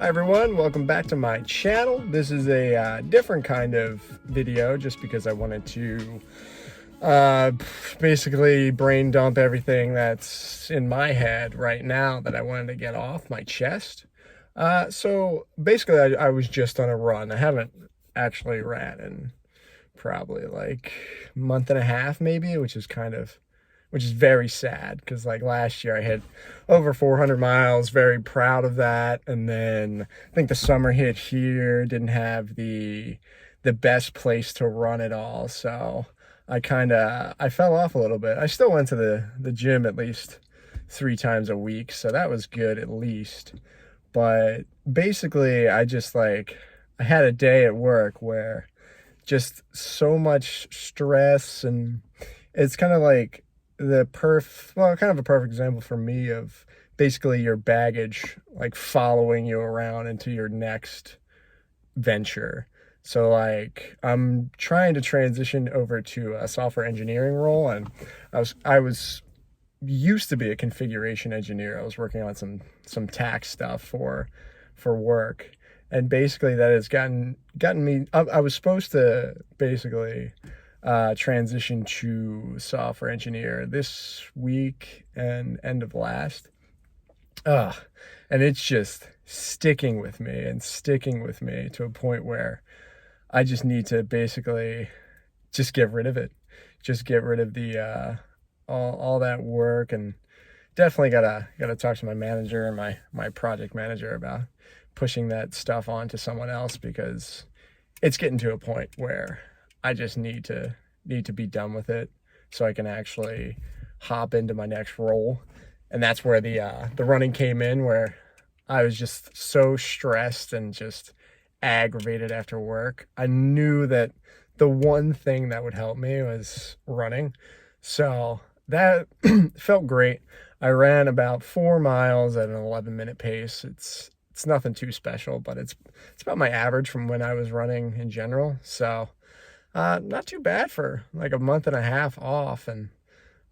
Hi everyone, welcome back to my channel. This is a different kind of video just because I wanted to basically brain dump everything that's in my head right now that I wanted to get off my chest. So basically I was just on a run. I haven't actually ran in probably like a month and a half maybe, which is very sad because like last year I hit over 400 miles, very proud of that. And then I think the summer hit here, didn't have the best place to run it all. So I fell off a little bit. I still went to the gym at least 3 times a week. So that was good at least. But basically I had a day at work where just so much stress, and it's kind of like kind of a perfect example for me of basically your baggage like following you around into your next venture. So like I'm trying to transition over to a software engineering role, and I was used to be a configuration engineer. I was working on some tax stuff for work, and basically that has gotten me. I was supposed to basically transition to software engineer this week and end of last. And it's just sticking with me to a point where I just need to basically just get rid of it. Just get rid of the all that work, and definitely gotta talk to my manager and my project manager about pushing that stuff onto someone else, because it's getting to a point where I just need to be done with it so I can actually hop into my next role. And that's where the running came in, where I was just so stressed and just aggravated after work. I knew that the one thing that would help me was running. So that felt great. I ran about 4 miles at an 11-minute pace. It's nothing too special, but it's about my average from when I was running in general. So not too bad for like a month and a half off, and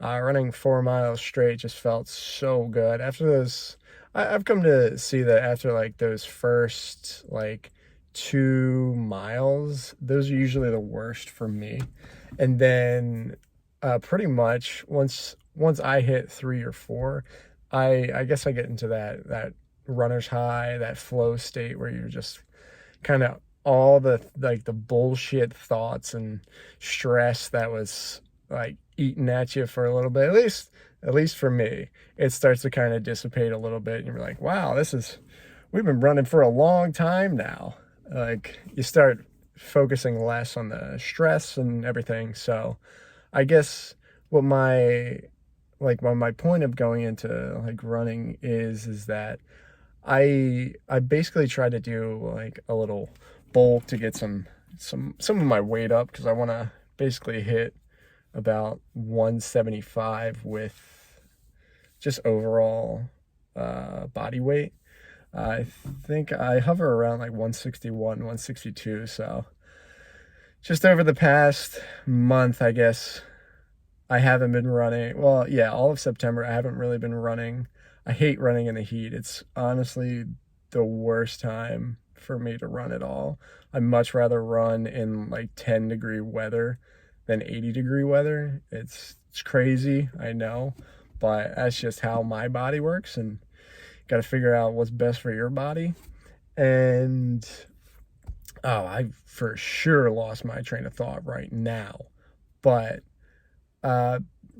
running 4 miles straight just felt so good. After those, I've come to see that after like those first like 2 miles, those are usually the worst for me. And then pretty much once I hit 3 or 4, I guess I get into that runner's high, that flow state where you're just kind of all the bullshit thoughts and stress that was like eating at you for a little bit, at least for me, it starts to kind of dissipate a little bit, and you're like, wow, we've been running for a long time now. Like you start focusing less on the stress and everything. So I guess what my point of going into like running is that I basically try to do like a little bulk to get some of my weight up, because I want to basically hit about 175 with just overall body weight. I think I hover around like 161, 162. So just over the past month, I guess, I haven't been running. Well, yeah, all of September, I haven't really been running. I hate running in the heat. It's honestly the worst time for me to run at all. I'd much rather run in like 10-degree weather than 80-degree weather. It's crazy, I know, but that's just how my body works, and got to figure out what's best for your body. And I for sure lost my train of thought right now. But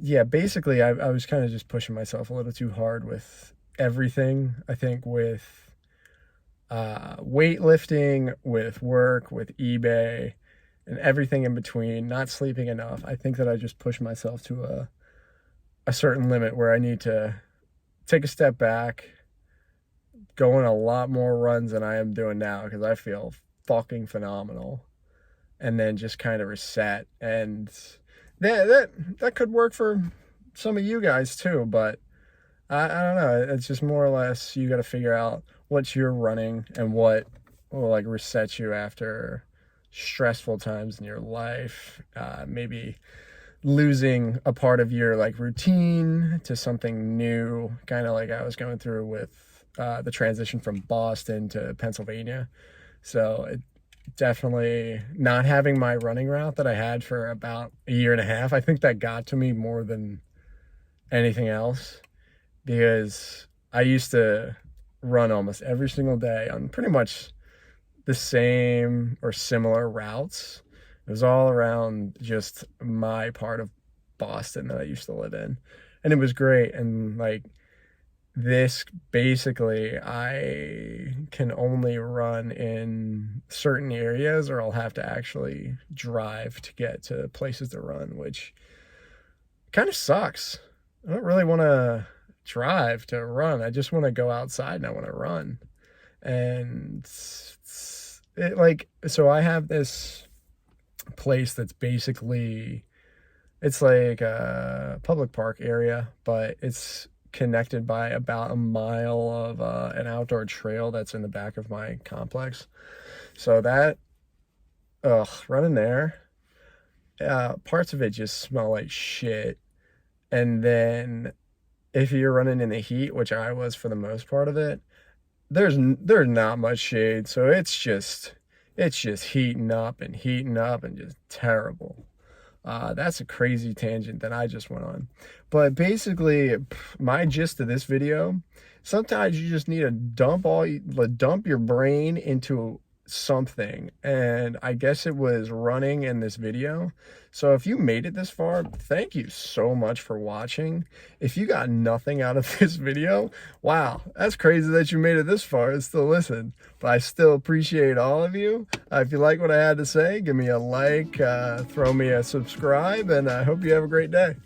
yeah, basically I was kind of just pushing myself a little too hard with everything. I think with weightlifting, with work, with eBay, and everything in between, not sleeping enough. I think that I just pushed myself to a certain limit where I need to take a step back, go on a lot more runs than I am doing now, because I feel fucking phenomenal, and then just kind of reset. And that could work for some of you guys too, but I don't know. It's just more or less you got to figure out what you're running and what will like reset you after stressful times in your life. Maybe losing a part of your like routine to something new, kind of like I was going through with the transition from Boston to Pennsylvania. So it definitely, not having my running route that I had for about a year and a half, I think that got to me more than anything else, because I used to run almost every single day on pretty much the same or similar routes. It was all around just my part of Boston that I used to live in. And it was great. And like this, basically, I can only run in certain areas, or I'll have to actually drive to get to places to run, which kind of sucks. I don't really want to drive to run. I just want to go outside and I want to run. And it, like, so I have this place that's basically, it's like a public park area, but it's connected by about a mile of an outdoor trail that's in the back of my complex. So that, running there, parts of it just smell like shit. And then if you're running in the heat, which I was for the most part of it, there's not much shade, so it's just heating up and just terrible. That's a crazy tangent that I just went on. But basically, my gist of this video, sometimes you just need to dump your brain into something. And I guess it was running in this video. So if you made it this far, thank you so much for watching. If you got nothing out of this video, wow, that's crazy that you made it this far and still listen. But I still appreciate all of you. If you like what I had to say, give me a like, throw me a subscribe, and I hope you have a great day.